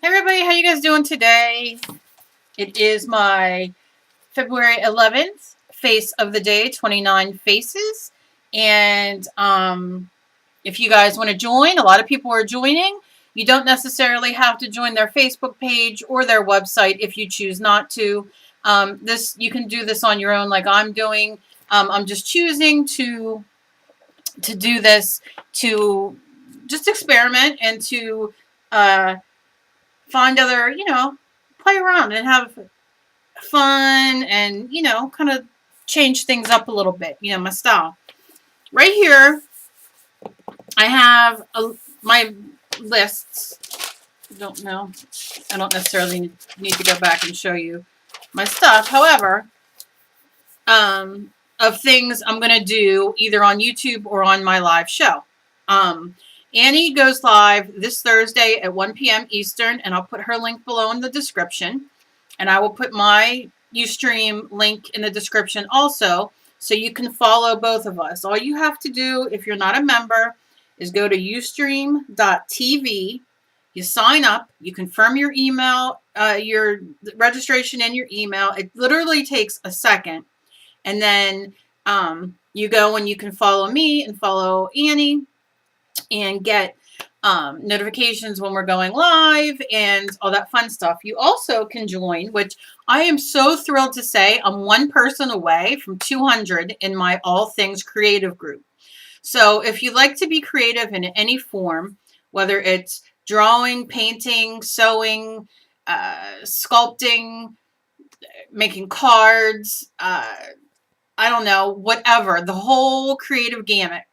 Hey everybody, how you guys doing today? It is my February 11th face of the day, 29 faces. And if you guys want to join, a lot of people are joining. You don't necessarily have to join their Facebook page or their website if you choose not to. You can do this on your own like I'm doing. I'm just choosing to do this to just experiment and to find other, play around and have fun and, kind of change things up a little bit, my style. Right here, I have my lists. I don't know. I don't necessarily need to go back and show you my stuff. However, of things I'm going to do either on YouTube or on my live show. Annie goes live this Thursday at 1 p.m. Eastern, and I'll put her link below in the description. And I will put my Ustream link in the description also, so you can follow both of us. All you have to do, if you're not a member, is go to ustream.tv. You sign up. You confirm your email, your registration and your email. It literally takes a second. And then you go and you can follow me and follow Annie and get notifications when we're going live and all that fun stuff. You also can join, which I am so thrilled to say, I'm one person away from 200 in my All Things Creative group. So if you like to be creative in any form, whether it's drawing, painting, sewing, sculpting, making cards, I don't know, whatever, the whole creative gambit,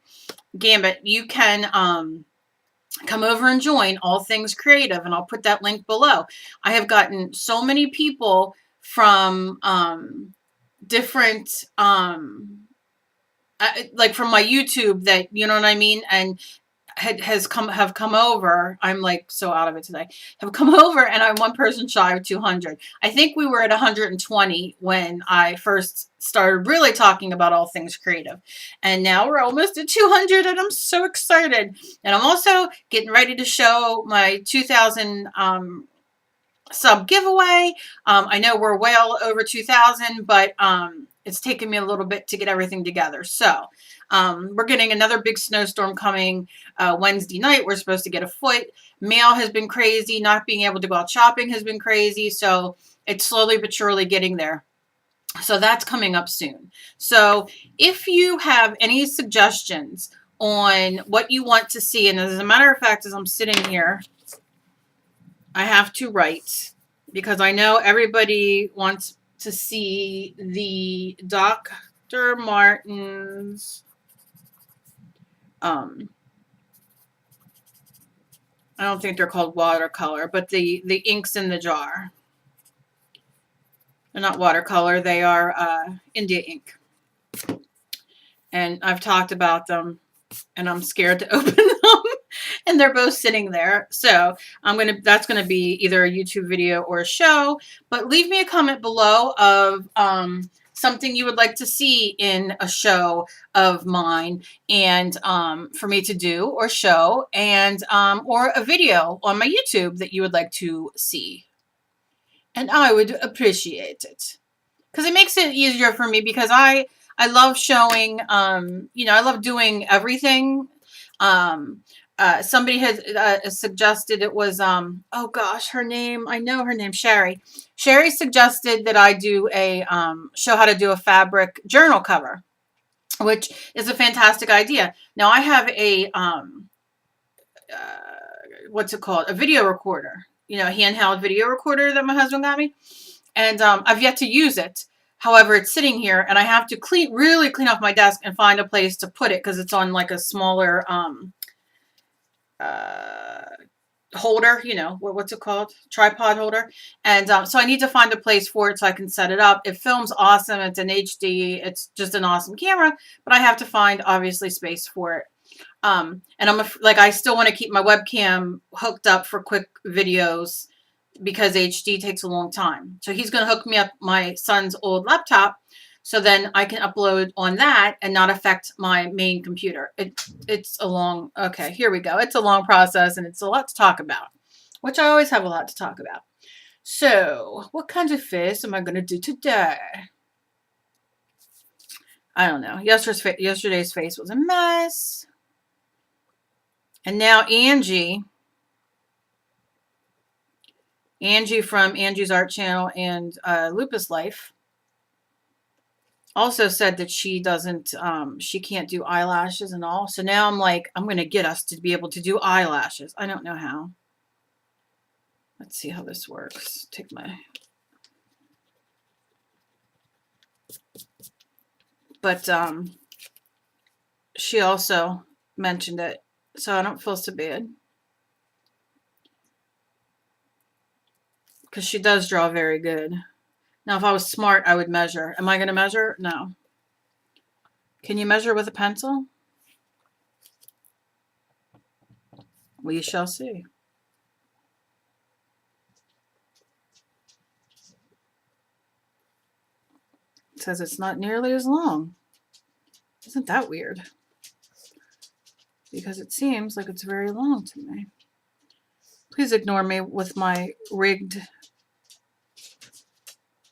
you can come over and join All Things Creative, and I'll put that link below. I have gotten so many people from different like from my YouTube that, you know what I mean, and have come over. I'm like so out of it today. Have come over, and I'm one person shy of 200. I think we were at 120 when I first started really talking about All Things Creative, and now we're almost at 200, and I'm so excited. And I'm also getting ready to show my 2,000 sub giveaway. I know we're well over 2,000, but it's taken me a little bit to get everything together. So we're getting another big snowstorm coming Wednesday night. We're supposed to get a foot. Mail has been crazy. Not being able to go out shopping has been crazy. So it's slowly but surely getting there. So that's coming up soon. So if you have any suggestions on what you want to see, and as a matter of fact, as I'm sitting here, I have to write because I know everybody wants to see the Dr. Martens I don't think they're called watercolor, but the inks in the jar. They're not watercolor, they are India ink. And I've talked about them, and I'm scared to open them. And they're both sitting there. So that's gonna be either a YouTube video or a show. But leave me a comment below of something you would like to see in a show of mine, and for me to do or show, and or a video on my YouTube that you would like to see. And I would appreciate it, because it makes it easier for me, because I love showing, I love doing everything. Somebody had suggested, it was, oh gosh, her name, I know her name, Sherry. Sherry suggested that I do a, show how to do a fabric journal cover, which is a fantastic idea. Now I have a, what's it called? A video recorder, a handheld video recorder that my husband got me. And I've yet to use it. However, it's sitting here, and I have to really clean off my desk and find a place to put it, because it's on like a smaller, holder, what's it called? Tripod holder. And so I need to find a place for it so I can set it up. It films awesome. It's an HD. It's just an awesome camera, but I have to find, obviously, space for it. And I still want to keep my webcam hooked up for quick videos, because HD takes a long time. So he's going to hook me up my son's old laptop, so then I can upload on that and not affect my main computer. It's a long, okay, here we go. It's a long process, and it's a lot to talk about. which I always have a lot to talk about. So, what kind of face am I going to do today? I don't know. Yesterday's face was a mess. And now Angie from Angie's Art Channel and Lupus Life also said that she can't do eyelashes and all. So now I'm like, I'm going to get us to be able to do eyelashes. I don't know how. Let's see how this works. Take my... But she also mentioned it, so I don't feel so bad. Because she does draw very good. Now, if I was smart, I would measure. Am I going to measure? No. Can you measure with a pencil? We shall see. It says it's not nearly as long. Isn't that weird? Because it seems like it's very long to me. Please ignore me with my rigged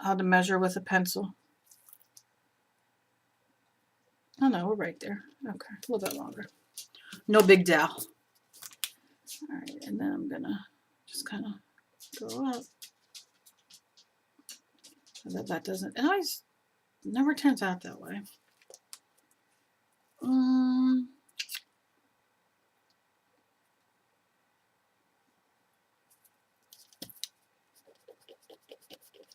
how to measure with a pencil. Oh no, we're right there. Okay, a little bit longer. No big deal. All right, and then I'm gonna just kind of go up so that that doesn't. It always never turns out that way.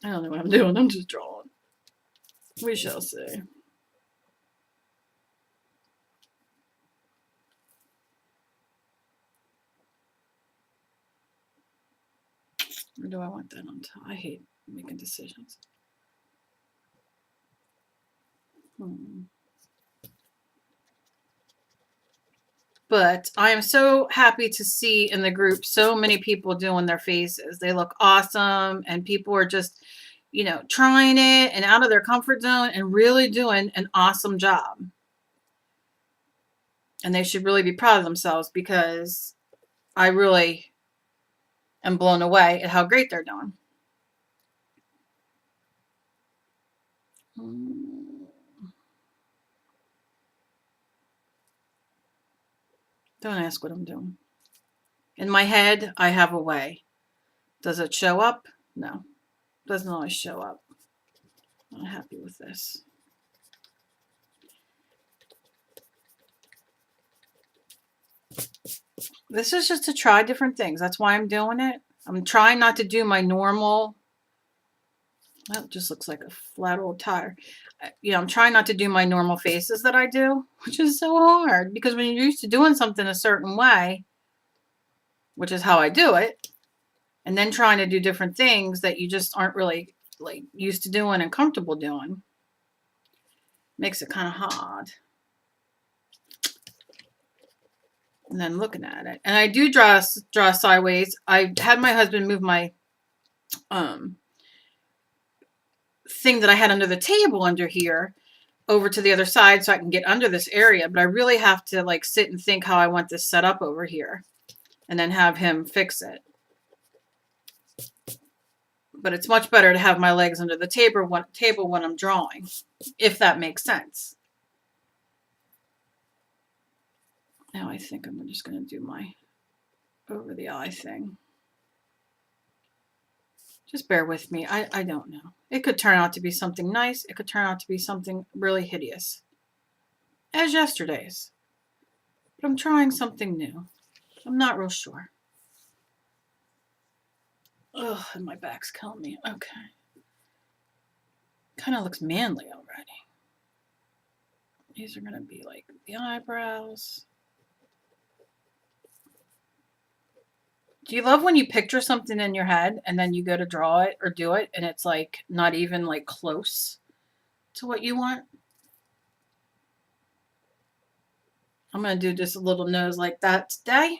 I don't know what I'm doing. I'm just drawing. We shall see. Or do I want that on top? I hate making decisions. But I am so happy to see in the group so many people doing their faces. They look awesome, and people are just, you know, trying it and out of their comfort zone and really doing an awesome job. And they should really be proud of themselves, because I really am blown away at how great they're doing. Don't ask what I'm doing. In my head, I have a way. Does it show up? No. Doesn't always show up. I'm not happy with this. This is just to try different things. That's why I'm doing it. I'm trying not to do my normal. That just looks like a flat old tire. You know, I'm trying not to do my normal faces that I do, which is so hard, because when you're used to doing something a certain way, which is how I do it, and then trying to do different things that you just aren't really like used to doing and comfortable doing, makes it kind of hard. And then looking at it, and I do draw sideways. I had my husband move my thing that I had under the table under here over to the other side so I can get under this area, but I really have to like sit and think how I want this set up over here and then have him fix it. But it's much better to have my legs under the table when I'm drawing, if that makes sense. Now I think I'm just going to do my over the eye thing. Just bear with me. I don't know. It could turn out to be something nice. It could turn out to be something really hideous. As yesterday's. But I'm trying something new. I'm not real sure. Ugh, and my back's killing me. Okay. Kind of looks manly already. These are going to be like the eyebrows. Do you love when you picture something in your head and then you go to draw it or do it and it's like not even like close to what you want? I'm going to do just a little nose like that today.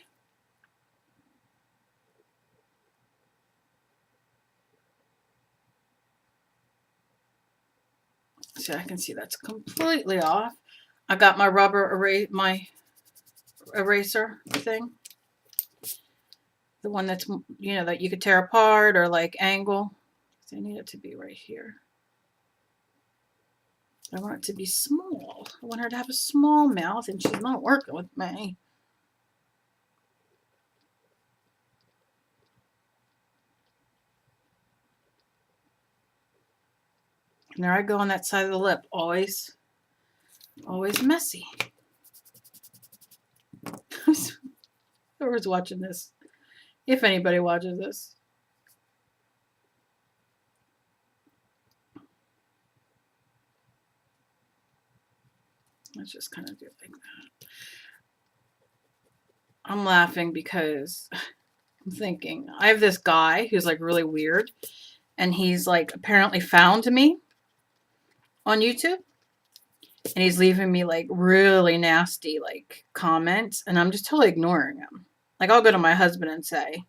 So I can see that's completely off. I got my rubber eraser thing. The one that's, you know, that you could tear apart or like angle. So I need it to be right here. I want it to be small. I want her to have a small mouth, and she's not working with me. And there I go on that side of the lip. Always messy. Whoever's watching this, if anybody watches this. Let's just kind of do it like that. I'm laughing because I'm thinking, I have this guy who's like really weird, and he's like apparently found me on YouTube, and he's leaving me like really nasty like comments, and I'm just totally ignoring him. Like I'll go to my husband and say,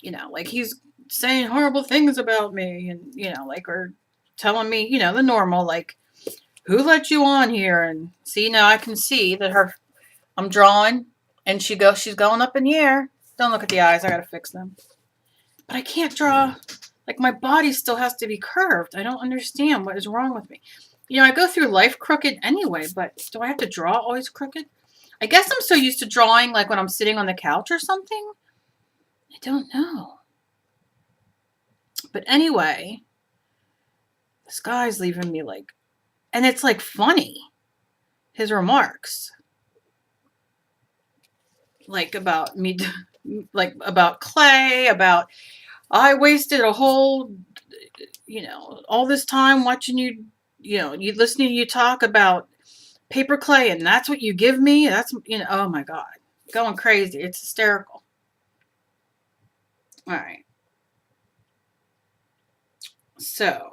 you know, like he's saying horrible things about me, and you know, like, or telling me, you know, the normal, like, who let you on here? And see, now I can see that I'm drawing, and she's going up in the air. Don't look at the eyes, I gotta fix them. But I can't draw, like my body still has to be curved. I don't understand what is wrong with me. You know, I go through life crooked anyway, but do I have to draw always crooked? I guess I'm so used to drawing like when I'm sitting on the couch or something. I don't know. But anyway, this guy's leaving me like, and it's like funny, his remarks. Like about me, like about clay, about I wasted a whole, you know, all this time watching you, you know, you listening to you talk about paper clay, and that's what you give me. That's, you know, oh my God, going crazy. It's hysterical. All right. So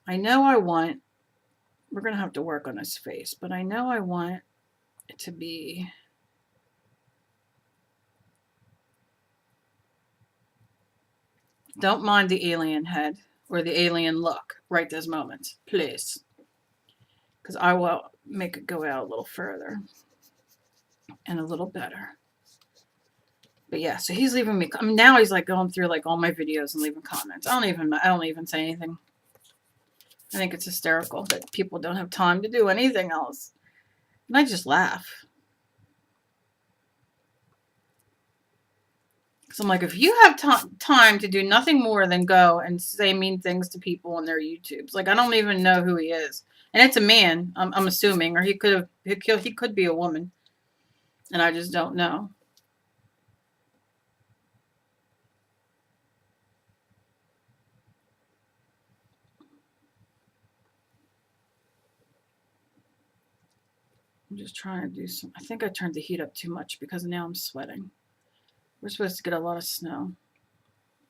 I know we're going to have to work on his face, but I know I want it to be, don't mind the alien head or the alien look right this moment, please. Because I will make it go out a little further and a little better. But yeah, so he's leaving me, I mean, now he's like going through like all my videos and leaving comments. I don't even say anything. I think it's hysterical that people don't have time to do anything else. And I just laugh. So I'm like, if you have time to do nothing more than go and say mean things to people on their YouTubes, like I don't even know who he is, and it's a man, I'm assuming, or he could be a woman, and I just don't know. I'm just trying to do some. I think I turned the heat up too much because now I'm sweating. We're supposed to get a lot of snow.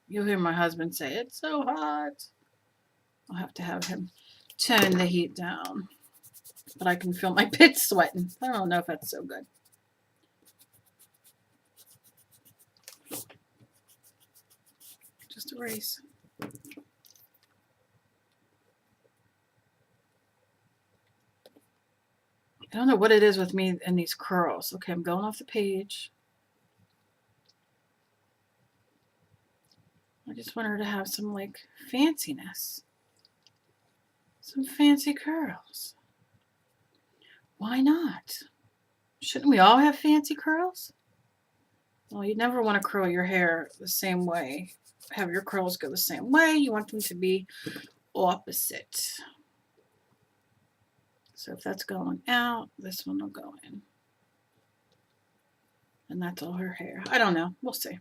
You'll hear my husband say, it's so hot. I'll have to have him turn the heat down. But I can feel my pits sweating. I don't know if that's so good. Just erase. I don't know what it is with me and these curls. Okay, I'm going off the page. I just want her to have some, like, fanciness. Some fancy curls. Why not? Shouldn't we all have fancy curls? Well, you never want to curl your hair the same way. Have your curls go the same way. You want them to be opposite. So if that's going out, this one will go in. And that's all her hair. I don't know. We'll see.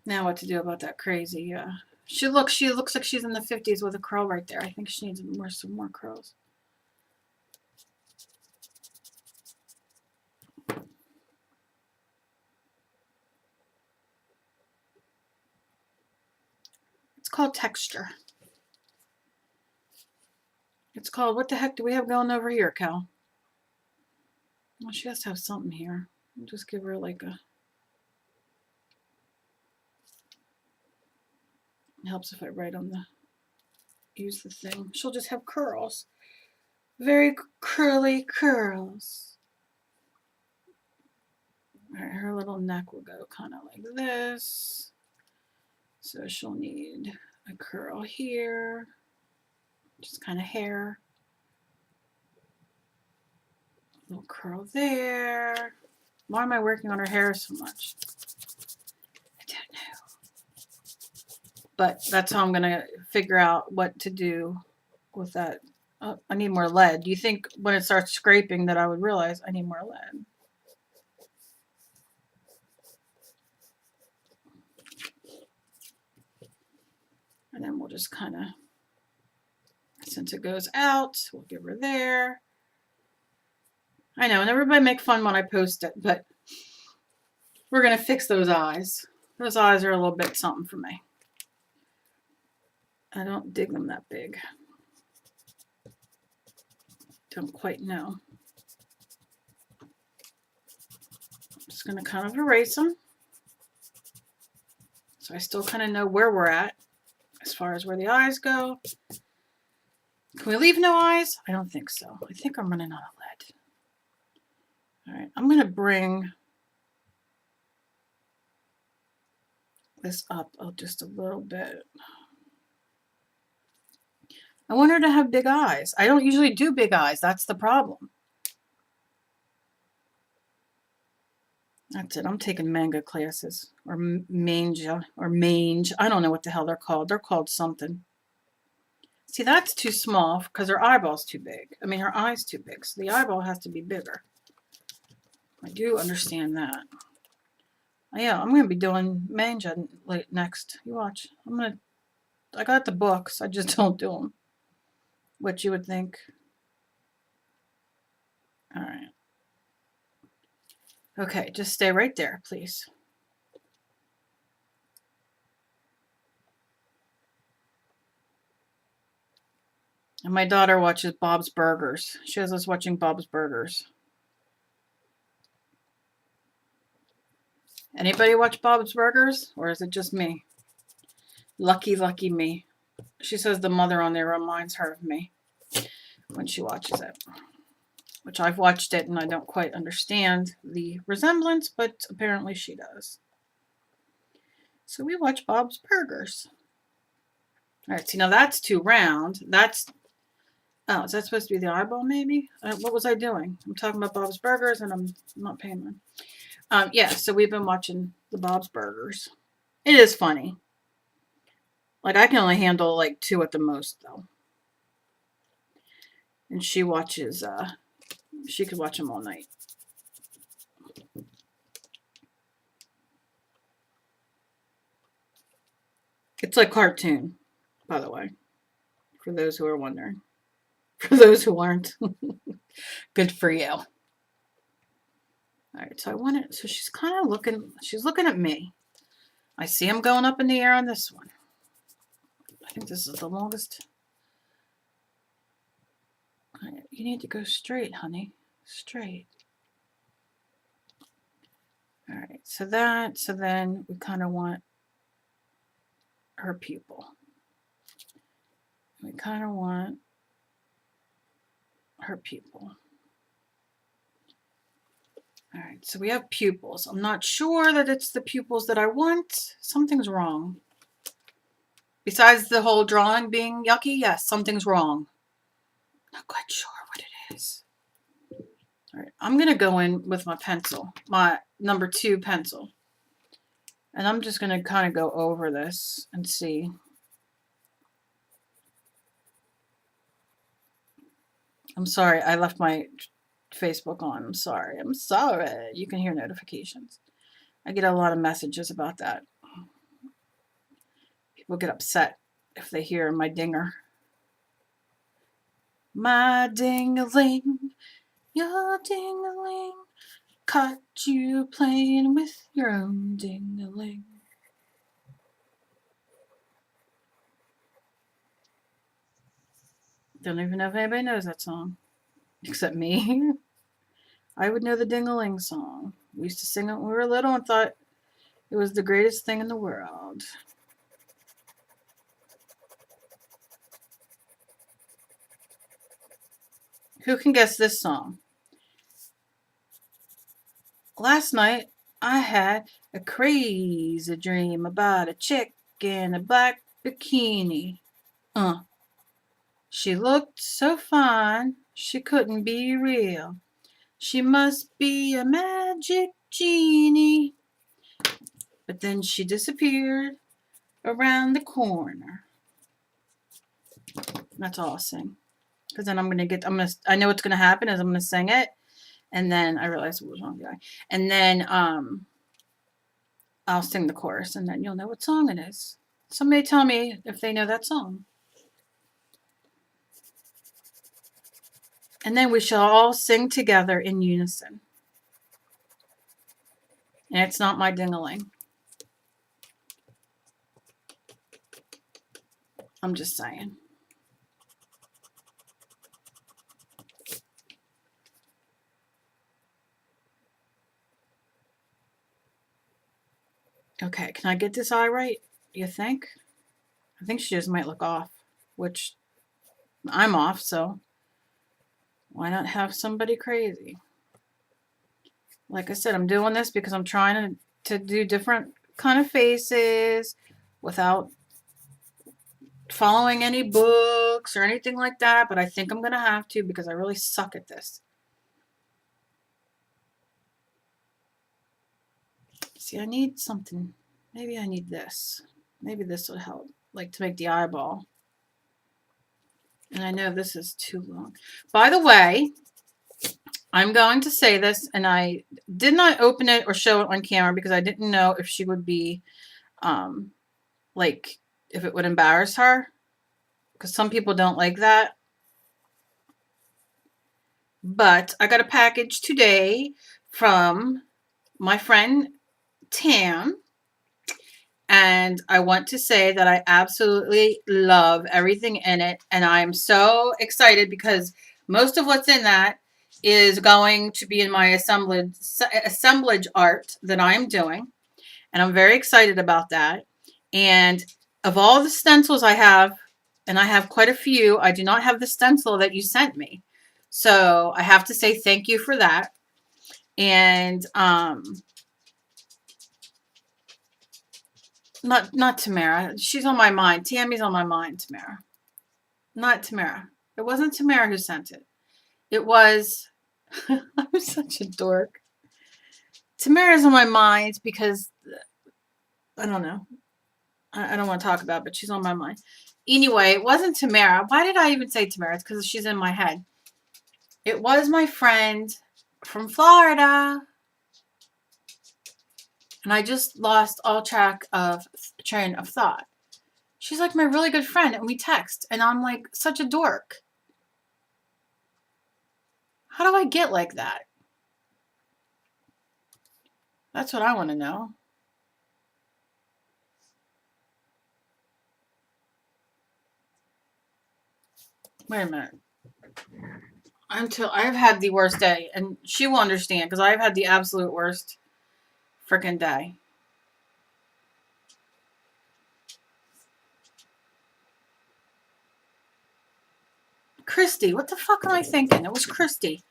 Now what to do about that crazy, she looks like she's in the 50s with a curl right there. I think she needs some more curls. It's called texture. It's called, what the heck do we have going over here, Cal? Well, she has to have something here. I'll just give her like a, it helps if I write on the, use the thing. She'll just have curls. Very curly curls. All right, her little neck will go kind of like this. So she'll need a curl here, just kind of hair. A little curl there. Why am I working on her hair so much? I don't know. But that's how I'm going to figure out what to do with that. Oh, I need more lead. Do you think when it starts scraping that I would realize I need more lead? And then we'll just kind of, since it goes out, we'll give her there. I know, and everybody make fun when I post it, but we're going to fix those eyes. Those eyes are a little bit something for me. I don't dig them that big. Don't quite know. I'm just going to kind of erase them. So I still kind of know where we're at as far as where the eyes go. Can we leave no eyes? I don't think so. I think I'm running out of lead. All right, I'm going to bring this up just a little bit. I want her to have big eyes. I don't usually do big eyes. That's the problem. That's it. I'm taking manga classes or manga or mange. I don't know what the hell they're called. They're called something. See, that's too small because her eyeball's too big. I mean, her eye's too big. So the eyeball has to be bigger. I do understand that. Yeah, I'm going to be doing manga next. You watch. I got the books. I just don't do them. What you would think. All right. Okay, just stay right there, please. And my daughter watches Bob's Burgers. She has us watching Bob's Burgers. Anybody watch Bob's Burgers? Or is it just me? Lucky, lucky me. She says the mother on there reminds her of me when she watches it. Which I've watched it and I don't quite understand the resemblance, but apparently she does. So we watch Bob's Burgers. All right, see, now that's too round. Oh, is that supposed to be the eyeball maybe? What was I doing? I'm talking about Bob's Burgers and I'm not paying them. Yeah, so we've been watching the Bob's Burgers. It is funny. Like, I can only handle like 2 at the most, though. And she watches, she could watch them all night. It's like cartoon, by the way, for those who are wondering. For those who aren't, good for you. All right, so I want it, so she's kind of looking, she's looking at me. I see him going up in the air on this one. I think this is the longest. Right, you need to go straight, honey. Straight. All right, so then we kind of want her pupil. We kind of want her pupil. All right, so we have pupils. I'm not sure that it's the pupils that I want. Something's wrong. Besides the whole drawing being yucky, yes, something's wrong. Not quite sure what it is. All right, I'm going to go in with my pencil, my number 2 pencil. And I'm just going to kind of go over this and see. I'm sorry, I left my Facebook on. I'm sorry. I'm sorry. You can hear notifications. I get a lot of messages about that. People get upset if they hear my dinger. My ding-a-ling, your ding-a-ling, caught you playing with your own ding-a-ling. Don't even know if anybody knows that song, except me. I would know the ding-a-ling song. We used to sing it when we were little and thought it was the greatest thing in the world. Who can guess this song? Last night, I had a crazy dream about a chick in a black bikini. Uh, she looked so fine, she couldn't be real. She must be a magic genie. But then she disappeared around the corner. That's all I'll sing. Because then I know what's gonna happen is I'm gonna sing it, and then I realize what was wrong, guy. And then I'll sing the chorus, and then you'll know what song it is. Somebody tell me if they know that song. And then we shall all sing together in unison. And it's not my ding-a-ling. I'm just saying. Okay, can I get this eye right? You think? I think she just might look off, which I'm off, so why not have somebody crazy? Like I said, I'm doing this because I'm trying to do different kind of faces without following any books or anything like that, but I think I'm going to have to because I really suck at this. See, I need something. Maybe I need this. Maybe this would help, like to make the eyeball. And I know this is too long. By the way, I'm going to say this, and I did not open it or show it on camera because I didn't know if she would be, like, if it would embarrass her. Because some people don't like that. But I got a package today from my friend Tam. And I want to say that I absolutely love everything in it. And I'm so excited because most of what's in that is going to be in my assemblage art that I'm doing. And I'm very excited about that. And of all the stencils I have, and I have quite a few, I do not have the stencil that you sent me. So I have to say thank you for that. And not Tamara. She's on my mind. Tammy's on my mind, Tamara. Not Tamara. It wasn't Tamara who sent it. It was I'm such a dork. Tamara's on my mind because I don't know. I don't want to talk about it, but she's on my mind. Anyway, it wasn't Tamara. Why did I even say Tamara? It's because she's in my head. It was my friend from Florida. And I just lost all track of train of thought. She's like my really good friend, and we text, and I'm like such a dork. How do I get like that? That's what I want to know. Wait a minute. I've had the worst day, and she will understand because I've had the absolute worst freaking day. Christy, what the fuck am I thinking? It was Christy.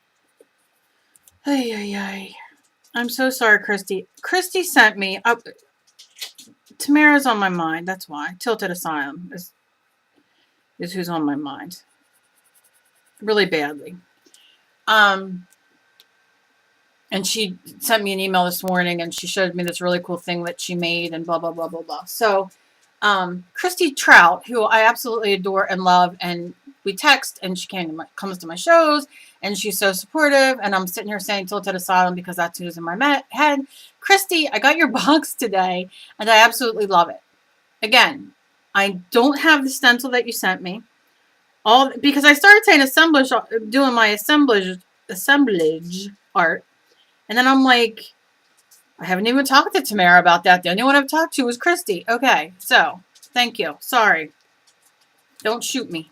Ay, ay, ay. I'm so sorry, Christy. Christy sent me up. Tamara's on my mind. That's why. Tilted Asylum is who's on my mind. Really badly. And she sent me an email this morning, and she showed me this really cool thing that she made, and blah, blah, blah, blah, blah. So, Christy Trout, who I absolutely adore and love, and we text, and she comes to my shows, and she's so supportive, and I'm sitting here saying Tilted Asylum because that's who's in my head. Christy, I got your box today, and I absolutely love it. Again, I don't have the stencil that you sent me. Because I started saying doing my assemblage art. And then I'm like, I haven't even talked to Tamara about that. The only one I've talked to was Christy. Okay, so thank you. Sorry. Don't shoot me.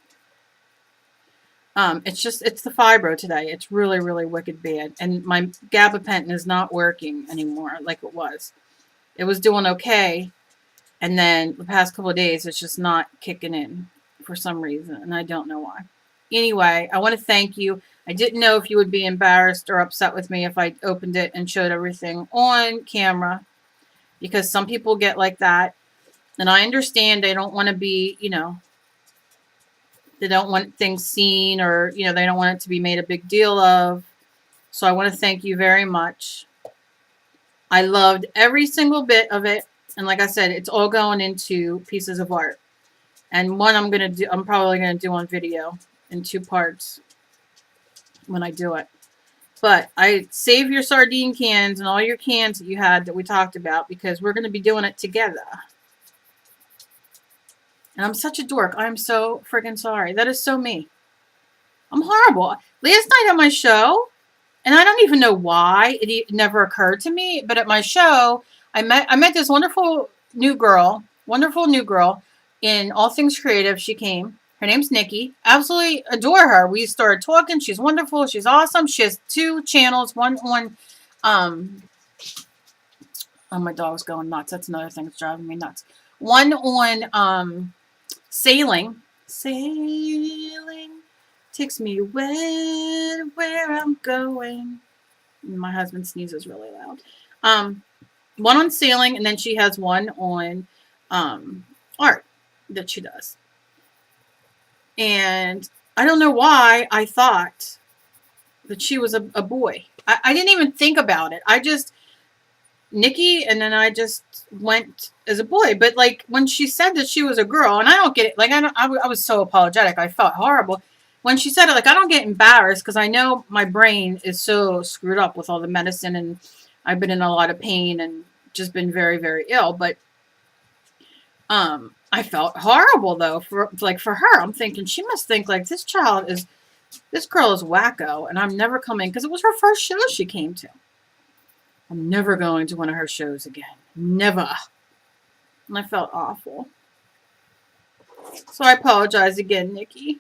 It's the fibro today. It's really, really wicked bad. And my gabapentin is not working anymore like it was. It was doing okay. And then the past couple of days, it's just not kicking in for some reason. And I don't know why. Anyway, I want to thank you. I didn't know if you would be embarrassed or upset with me if I opened it and showed everything on camera, because some people get like that. And I understand they don't want to be, they don't want things seen, or, they don't want it to be made a big deal of. So I want to thank you very much. I loved every single bit of it. And like I said, it's all going into pieces of art. And one I'm probably going to do on video in 2 parts when I do it. But I save your sardine cans and all your cans that you had that we talked about, because we're going to be doing it together. And I'm such a dork. I'm so freaking sorry. That is so me. I'm horrible. Last night at my show, and I don't even know why it never occurred to me, but at my show, I met this wonderful new girl in All Things Creative. She came. Her name's Nikki. Absolutely adore her. We started talking. She's wonderful. She's awesome. She has 2 channels. One on, oh, my dog's going nuts. That's another thing that's driving me nuts. One on, sailing. Sailing takes me where I'm going. My husband sneezes really loud. One on sailing, and then she has one on art that she does. And I don't know why I thought that she was a boy. I didn't even think about it. I just, Nikki, and then I just went as a boy. But like when she said that she was a girl, and I don't get it. Like I was so apologetic. I felt horrible when she said it. Like I don't get embarrassed, because I know my brain is so screwed up with all the medicine, and I've been in a lot of pain and just been very, very ill. But I felt horrible though for her. I'm thinking she must think like this girl is wacko, and I'm never coming, because it was her first show she came to. I'm never going to one of her shows again. Never. And I felt awful. So I apologize again, Nikki.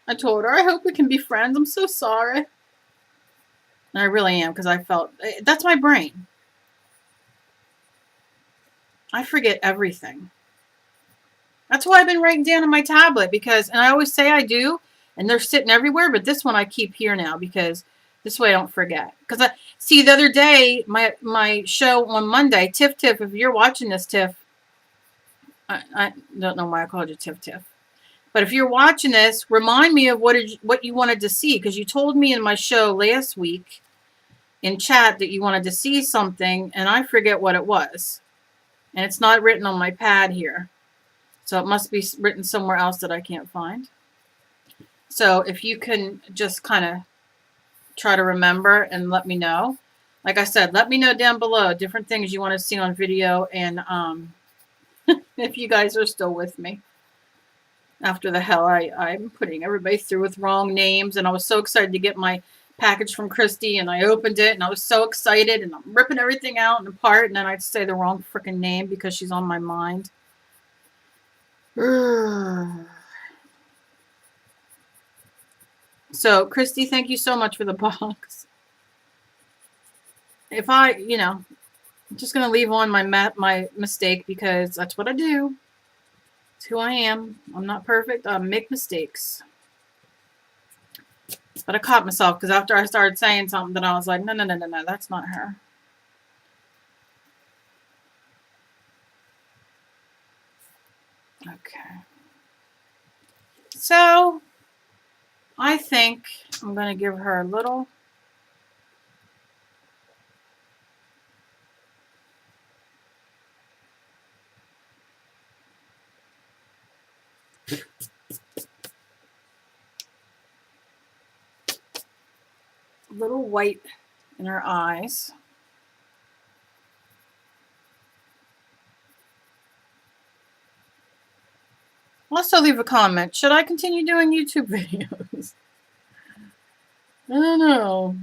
I told her, I hope we can be friends. I'm so sorry. And I really am, because I felt, that's my brain. I forget everything. That's why I've been writing down on my tablet, and I always say I do, and they're sitting everywhere, but this one I keep here now, because this way I don't forget. Because see, the other day, my show on Monday, Tiff, if you're watching this, Tiff, I don't know why I called you Tiff. But if you're watching this, remind me of what you wanted to see, because you told me in my show last week in chat that you wanted to see something, and I forget what it was. And it's not written on my pad here. So it must be written somewhere else that I can't find. So if you can just kind of try to remember and let me know. Like I said, let me know down below different things you want to see on video, and if you guys are still with me after the hell I'm putting everybody through with wrong names. And I was so excited to get my package from Christy, and I opened it, and I was so excited, and I'm ripping everything out and apart, and then I'd say the wrong freaking name because she's on my mind. So, Christy, thank you so much for the box. If I'm just going to leave on my mistake, because that's what I do. It's who I am. I'm not perfect. I make mistakes. But I caught myself, because after I started saying something, then I was like, no, that's not her. Okay. So, I think I'm going to give her a little. Little white in her eyes. Also, leave a comment. Should I continue doing YouTube videos? I don't know.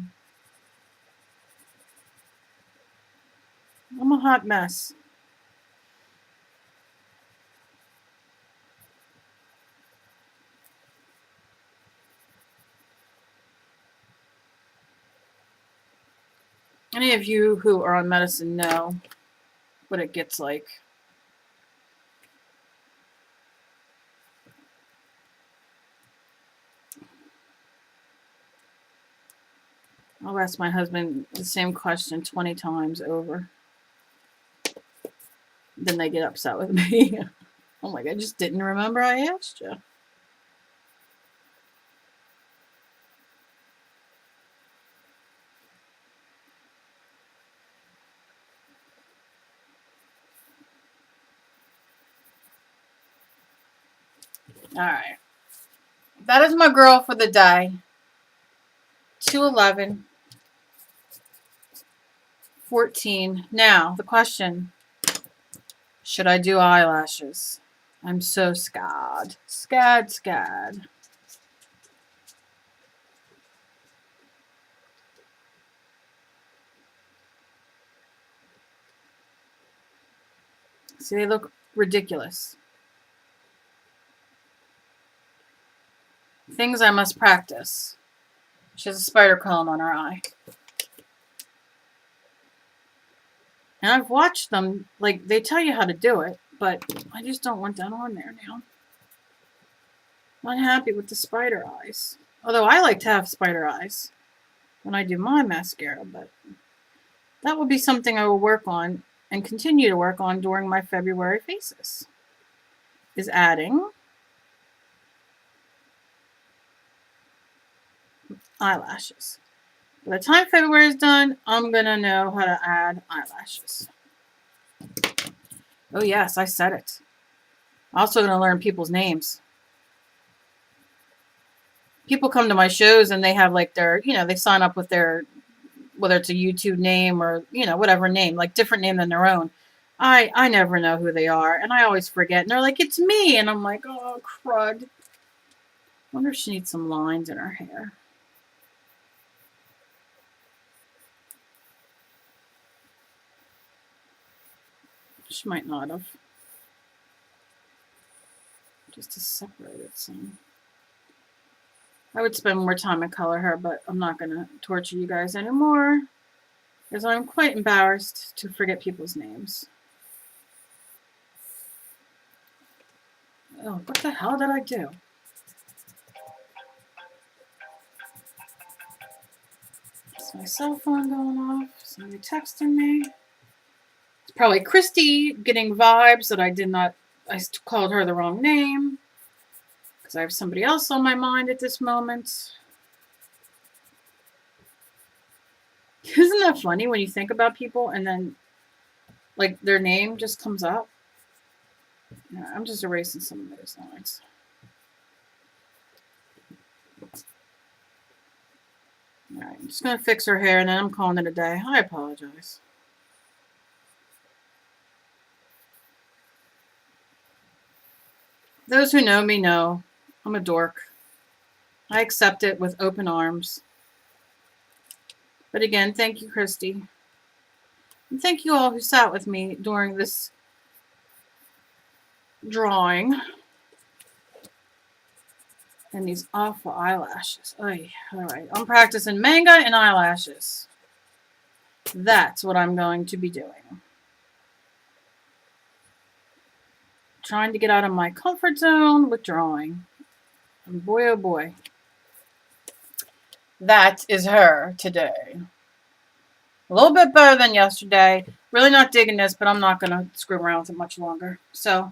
I'm a hot mess. Any of you who are on medicine know what it gets like. I'll ask my husband the same question 20 times over. Then they get upset with me. I'm like, I just didn't remember I asked you. All right. That is my girl for the day. 211. 14. Now, the question. Should I do eyelashes? I'm so scared. Scared. See, they look ridiculous. Things I must practice. She has a spider crawling on her eye. And I've watched them, like, they tell you how to do it, but I just don't want that on there now. I'm unhappy with the spider eyes. Although I like to have spider eyes when I do my mascara, but that will be something I will work on and continue to work on during my February faces. Is adding eyelashes. By the time February is done, I'm going to know how to add eyelashes. Oh yes, I said it. I'm also going to learn people's names. People come to my shows and they have like their, they sign up with their, whether it's a YouTube name or, whatever name, like different name than their own. I never know who they are, and I always forget. And they're like, it's me. And I'm like, oh, crud. I wonder if she needs some lines in her hair. She might not have. Just to separate it some. I would spend more time and color her, but I'm not going to torture you guys anymore, because I'm quite embarrassed to forget people's names. Oh, what the hell did I do? Is my cell phone going off? Somebody texting me? It's probably Christy getting vibes that I called her the wrong name, because I have somebody else on my mind at this moment. Isn't that funny when you think about people and then, like, their name just comes up? Yeah, I'm just erasing some of those lines. Alright, I'm just going to fix her hair and then I'm calling it a day. I apologize. Those who know me know I'm a dork. I accept it with open arms. But again, thank you, Christy. And thank you all who sat with me during this drawing. And these awful eyelashes. Oy, all right, I'm practicing manga and eyelashes. That's what I'm going to be doing. Trying to get out of my comfort zone with drawing. And boy, oh boy. That is her today. A little bit better than yesterday. Really not digging this, but I'm not going to screw around with it much longer. So,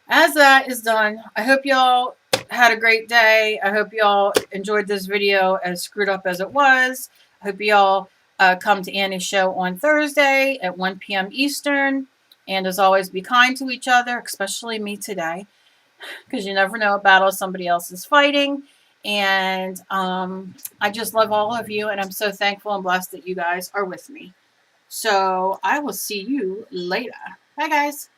as that is done, I hope y'all had a great day. I hope y'all enjoyed this video, as screwed up as it was. I hope y'all come to Annie's show on Thursday at 1 p.m. Eastern. And as always, be kind to each other, especially me today, because you never know what battle somebody else is fighting. And I just love all of you, and I'm so thankful and blessed that you guys are with me. So I will see you later. Bye, guys.